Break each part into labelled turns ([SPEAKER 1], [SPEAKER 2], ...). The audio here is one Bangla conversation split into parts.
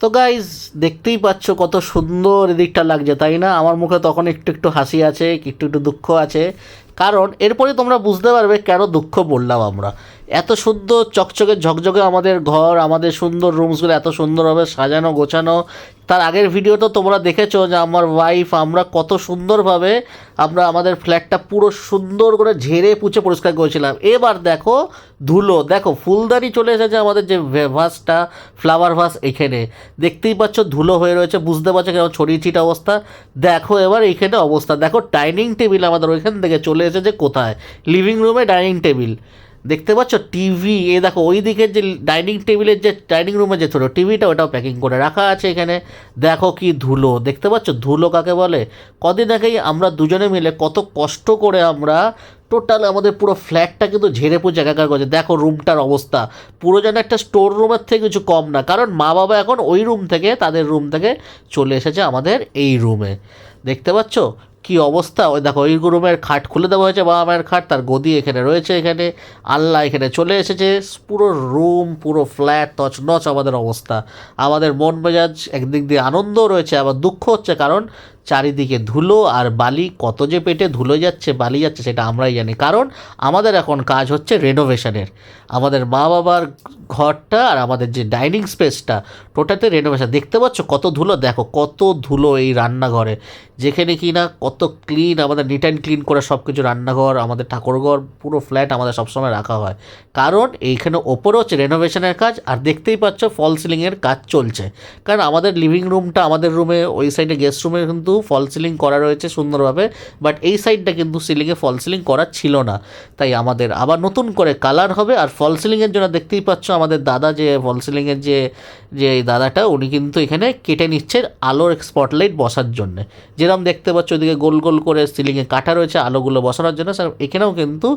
[SPEAKER 1] তো গাইজ দেখতেই পাচ্ছ কত সুন্দর এদিকটা লাগছে, তাই না? আমার মুখে তখন একটু একটু হাসি আছে, একটু একটু দুঃখ আছে, কারণ এরপরে তোমরা বুঝতে পারবে কেন দুঃখ বললাম আমরা। এত সুন্দর চকচকে ঝকঝকে আমাদের ঘর, আমাদের সুন্দর রুমসগুলো এত সুন্দরভাবে সাজানো গোছানো। তার আগের ভিডিও তো তোমরা দেখেছো যে আমার ওয়াইফ আমরা কত সুন্দরভাবে আমরা আমাদের ফ্ল্যাটটা পুরো সুন্দর করে ঝেড়ে পুছে পরিষ্কার করেছিলাম। এবার দেখো ধুলো, দেখো ফুলদানি চলে এসেছে আমাদের যে ভাসটা, ফ্লাওয়ার ভাস, এখানে দেখতেই পাচ্ছ ধুলো হয়ে রয়েছে, বুঝতে পারছো কেমন ছড়িয়ে ছিটা অবস্থা। দেখো এবার এইখানে অবস্থা দেখো, ডাইনিং টেবিল আমাদের ওইখান থেকে চলে এসেছে কোথায়, লিভিং রুমে ডাইনিং টেবিল। দেখতে পাচ্ছ টিভি, এ দেখো ওই দিকের যে ডাইনিং টেবিলের যে ডাইনিং রুমে যে ছোটো টিভিটা, ওটাও প্যাকিং করে রাখা আছে এখানে। দেখো কি ধুলো, দেখতে পাচ্ছ ধুলো কাকে বলে। কদিন আগেই আমরা দুজনে মিলে কত কষ্ট করে আমরা টোটাল আমাদের পুরো ফ্ল্যাটটা কিন্তু ঝেড়ে পুজো একাকার করেছে। দেখো রুমটার অবস্থা পুরো যেন একটা স্টোর রুমের থেকে কিছু কম না, কারণ মা বাবা এখন ওই রুম থেকে, তাদের রুম থেকে চলে এসেছে আমাদের এই রুমে। দেখতে পাচ্ছ কি অবস্থা। ওই দেখো ওই রুমের খাট খুলে দেওয়া হয়েছে, বাবা মায়ের খাট, তার গদি এখানে রয়েছে, এখানে আল্লাহ এখানে চলে এসেছে। পুরো রুম পুরো ফ্ল্যাট তছনছ আমাদের অবস্থা। আমাদের মন মেজাজ একদিক দিয়ে আনন্দও রয়েছে, আবার দুঃখ হচ্ছে, কারণ চারিদিকে ধুলো আর বালি, কত যে পেটে ধুলো যাচ্ছে বালি যাচ্ছে সেটা আমরাই জানি। কারণ আমাদের এখন কাজ হচ্ছে রেনোভেশনের, আমাদের মা বাবার ঘরটা আর আমাদের যে ডাইনিং স্পেসটা টোটাতে রেনোভেশন। দেখতে পাচ্ছ কত ধুলো, দেখো কত ধুলো এই রান্নাঘরে, যেখানে কি না কত ক্লিন, আমাদের নিট অ্যান্ড ক্লিন করে সব কিছু, রান্নাঘর, আমাদের ঠাকুরঘর, পুরো ফ্ল্যাট আমাদের সবসময় রাখা হয়। কারণ এইখানে ওপরে হচ্ছে রেনোভেশনের কাজ, আর দেখতেই পাচ্ছ ফল সিলিংয়ের কাজ চলছে। কারণ আমাদের লিভিং রুমটা, আমাদের রুমে ওই সাইডে গেস্ট রুমে কিন্তু ফল সিলিং করা রয়েছে সুন্দরভাবে, বাট এই সাইডটা কিন্তু সিলিংয়ে ফল সিলিং করা ছিল না, তাই আমাদের আবার নতুন করে কালার হবে। আর ফল সিলিংয়ের জন্য দেখতেই পাচ্ছ আমাদের দাদা, যে ফল সিলিংয়ের যে যে এই দাদাটা, উনি কিন্তু এখানে কেটে নিচ্ছে আলোর স্পটলাইট বসার জন্যে। যেরকম দেখতে পাচ্ছ ওইদিকে গোল গোল করে সিলিংয়ে কাটা রয়েছে আলোগুলো বসানোর জন্য। স্যার এখানেও কিন্তু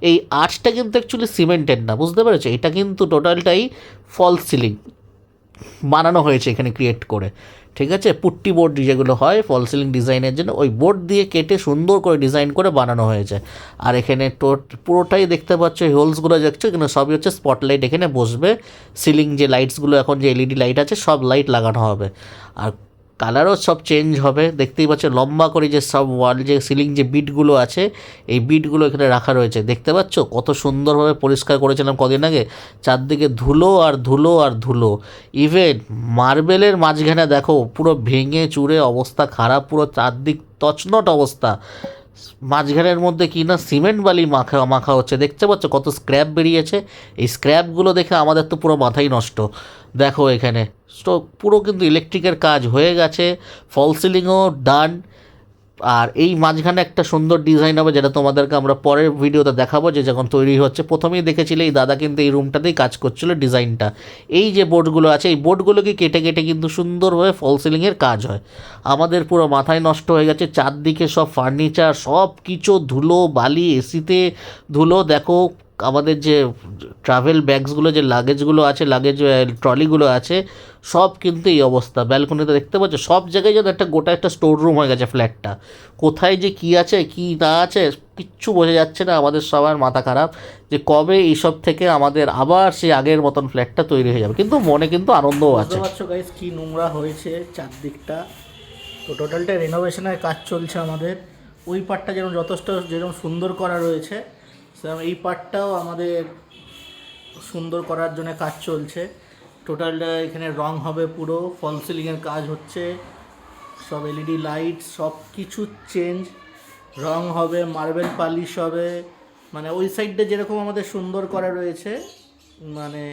[SPEAKER 1] এই আর্চটা কিন্তু অ্যাকচুয়ালি সিমেন্টেড না, বুঝতে পেরেছো? এটা কিন্তু টোটালটাই ফল সিলিং বানানো হয়েছে এখানে ক্রিয়েট করে, ঠিক আছে? পুট্টি বোর্ড যেগুলো হয় ফল সিলিং ডিজাইনের জন্য, ওই বোর্ড দিয়ে কেটে সুন্দর করে ডিজাইন করে বানানো হয়েছে। আর এখানে পুরোটাই দেখতে পাচ্ছ এই হোলসগুলো দেখছো, এখানে সবই হচ্ছে স্পটলাইট, এখানে বসবে। সিলিং যে লাইটসগুলো এখন যে এলইডি লাইট আছে সব লাইট লাগানো হবে, আর কালারও সব চেঞ্জ হবে। দেখতেই পাচ্ছ লম্বা করে যে সব ওয়াল, যে সিলিং যে বিটগুলো আছে, এই বিটগুলো এখানে রাখা রয়েছে। দেখতে পাচ্ছ কত সুন্দরভাবে পরিষ্কার করেছিলাম কদিন আগে, চারদিকে ধুলো আর ধুলো আর ধুলো। ইভেন মার্বেলের মাঝখানে দেখো পুরো ভেঙে চুরে অবস্থা খারাপ, পুরো চারদিক তছনট অবস্থা। মাঝখানের মধ্যে কি না সিমেন্ট বালি মাখা মাখা হচ্ছে, দেখতে পাচ্ছ কত স্ক্র্যাপ বেরিয়েছে। এই স্ক্র্যাপগুলো দেখে আমাদের তো পুরো মাথাই নষ্ট। দেখো এখানে পুরো কিন্তু ইলেকট্রিকের কাজ হয়ে গেছে, ফল সিলিংও ডান। আর এই মাঝখানে একটা সুন্দর ডিজাইন হবে, যেটা তোমাদেরকে আমরা পরের ভিডিওতে দেখাবো, যে যখন তৈরি হচ্ছে। প্রথমেই দেখেছিলে এই দাদা কিন্তু এই রুমটাতেই কাজ করছিল ডিজাইনটা। এই যে বোর্ডগুলো আছে, এই বোর্ডগুলোকে কেটে কেটে কিন্তু সুন্দরভাবে ফল সিলিংয়ের কাজ হয়। আমাদের পুরো মাথায় নষ্ট হয়ে গেছে, চারদিকে সব ফার্নিচার, সব কিছু ধুলো বালি, এসিতে ধুলো। দেখো আমাদের যে ট্রাভেল ব্যাগসগুলো, যে লাগেজগুলো আছে, লাগেজ ট্রলিগুলো আছে, সব কিন্তু এই অবস্থা। ব্যালকনিতে দেখতে পাচ্ছ সব জায়গায় যেন একটা গোটা একটা স্টোর রুম হয়ে গেছে ফ্ল্যাটটা। কোথায় যে কী আছে কী না আছে কিচ্ছু বোঝা যাচ্ছে না। আমাদের সবার মাথা খারাপ যে কবে এইসব থেকে আমাদের আবার সেই আগের মতন ফ্ল্যাটটা তৈরি হয়ে যাবে, কিন্তু মনে কিন্তু আনন্দও আছে।
[SPEAKER 2] বুঝতে পারছো গাইস কি নোংরা হয়েছে চারদিকটা। তো টোটালটা রেনোভেশনের কাজ চলছে আমাদের। ওই পার্টটা যেরকম সুন্দর করা রয়েছে, সেরকম এই পার্টটাও আমাদের সুন্দর করার জন্য কাজ চলছে। টোটালটা এখানে রং হবে, পুরো ফল সিলিংয়ের কাজ হচ্ছে, সব এলইডি লাইট সব কিছু চেঞ্জ, রং হবে, মার্বেল পালিশ হবে। মানে ওই সাইডটা যেরকম আমাদের সুন্দর করা রয়েছে, মানে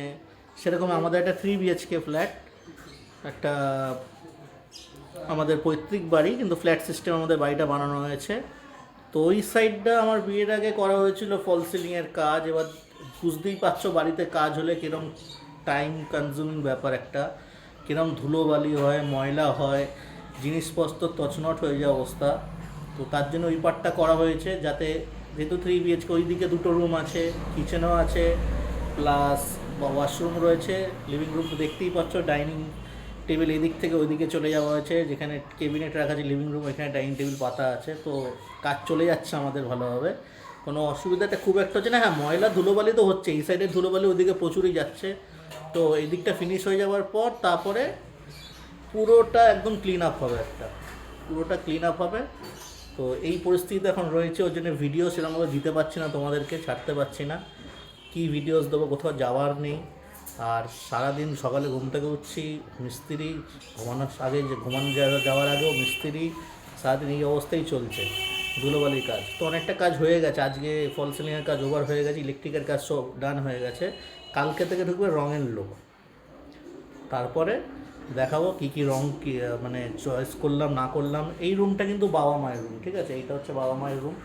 [SPEAKER 2] সেরকম আমাদের একটা 3 BHK ফ্ল্যাট, একটা আমাদের পৈতৃক বাড়ি, কিন্তু ফ্ল্যাট সিস্টেম আমাদের বাড়িটা বানানো হয়েছে। তো ওই সাইডটা আমার বিয়ের আগে করা হয়েছিল ফল সিলিংয়ের কাজ। এবার বুঝতেই পারছো বাড়িতে কাজ হলে কীরকম টাইম কনজিউমিং ব্যাপার একটা, কীরকম ধুলোবালি হয়, ময়লা হয়, জিনিসপত্র তছনট হয়ে যায় অবস্থা। তো তার জন্য ওই পার্টটা করা হয়েছে, যাতে যেহেতু 3 BHK, ওই দিকে 2টো রুম আছে, কিচেনও আছে, প্লাস ওয়াশরুম রয়েছে, লিভিং রুম তো দেখতেই পাচ্ছ, ডাইনিং টেবিল এদিক থেকে ওইদিকে চলে যাওয়া হয়েছে, যেখানে ক্যাবিনেট রাখা আছে লিভিং রুম, এখানে ডাইনিং টেবিল পাতা আছে। তো কাজ চলে যাচ্ছে আমাদের ভালোভাবে, কোনো অসুবিধাটা খুব একটা হচ্ছে না। হ্যাঁ, ময়লা ধুলোবালি তো হচ্ছে, এই সাইডের ধুলোবালি ওইদিকে প্রচুরই যাচ্ছে। তো এই দিকটা ফিনিশ হয়ে যাওয়ার পর তারপরে পুরোটা একদম ক্লিন আপ হবে, পুরোটা ক্লিন আপ হবে। তো এই পরিস্থিতিতে এখন রয়েছে, ওই জন্য ভিডিও সেরকমভাবে দিতে পারছি না, তোমাদেরকে ছাড়তে পারছি না। কী ভিডিওস দেবো, কোথাও যাওয়ার নেই। আর সারাদিন সকালে ঘুম থেকে উঠছি, মিস্ত্রি ঘুমানোর আগে, যে যাওয়ার আগেও মিস্ত্রি, সারাদিন এই অবস্থায় চলছে, ধুলোবালির কাজ। তো অনেকটা কাজ হয়ে গেছে, আজকে ফল সিলিংয়ের কাজ ওভার হয়ে গেছে, ইলেকট্রিকের কাজ সব ডান হয়ে গেছে। কালকে থেকে ঢুকবে রঙের লোক, তারপরে দেখাবো কী কী রঙ কী মানে চয়েস করলাম না করলাম। এই রুমটা কিন্তু বাবা মায়ের রুম, ঠিক আছে, এইটা হচ্ছে বাবা মায়ের রুম,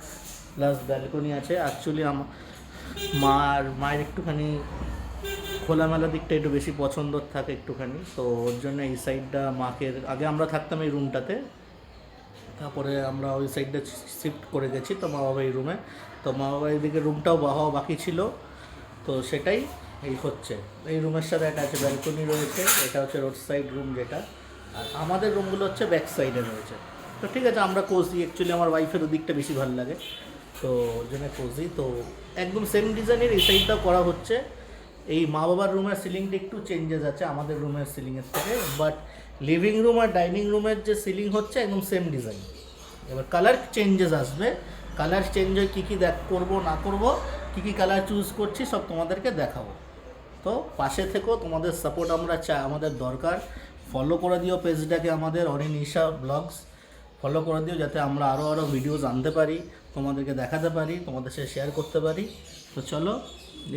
[SPEAKER 2] প্লাস ব্যালকনি আছে। অ্যাকচুয়ালি মায়ের একটুখানি খোলামেলা দিকটা একটু বেশি পছন্দ থাকে একটুখানি, তো ওর জন্য এই সাইডটা মাকে, আগে আমরা থাকতাম এই রুমটাতে, তারপরে আমরা ওই সাইডটা শিফট করে গেছি, তো মা বাবা এই রুমে। তো মা বাবা এইদিকে রুমটাও হওয়া বাকি ছিল, তো সেটাই এই হচ্ছে। এই রুমের সাথে একটা আছে ব্যালকনি রয়েছে, এটা হচ্ছে রোড সাইড রুম যেটা, আর আমাদের রুমগুলো হচ্ছে ব্যাক সাইডে রয়েছে। তো ঠিক আছে, আমরা কোজি, অ্যাকচুয়ালি আমার ওয়াইফের ওদিকটা বেশি ভালো লাগে, তো ওর জন্য কোজি। তো একদম সেম ডিজাইনের এই সাইডটাও করা হচ্ছে। এই মা বাবার রুমের সিলিংটা একটু চেঞ্জেস আছে আমাদের রুমের সিলিংয়ের থেকে, বাট লিভিং রুম আর ডাইনিং রুমের যে সিলিং হচ্ছে একদম সেম ডিজাইন। এবার কালার চেঞ্জেস আসবে, কালার চেঞ্জ হয়ে কী কী করবো না করবো, কী কী কালার চুজ করছি সব তোমাদেরকে দেখাবো। তো পাশে থেকেও, তোমাদের সাপোর্ট আমরা চাই, আমাদের দরকার। ফলো করে দিও পেজটাকে আমাদের, অনিনিশা ব্লগস ফলো করে দিও, যাতে আমরা আরও ভিডিওস আনতে পারি, তোমাদেরকে দেখাতে পারি, তোমাদের সাথে শেয়ার করতে পারি। তো চলো,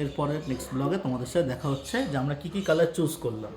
[SPEAKER 2] এরপরে নেক্সট ব্লগে তোমাদের সাথে দেখা হচ্ছে যে আমরা কী কী কালার চুজ করলাম।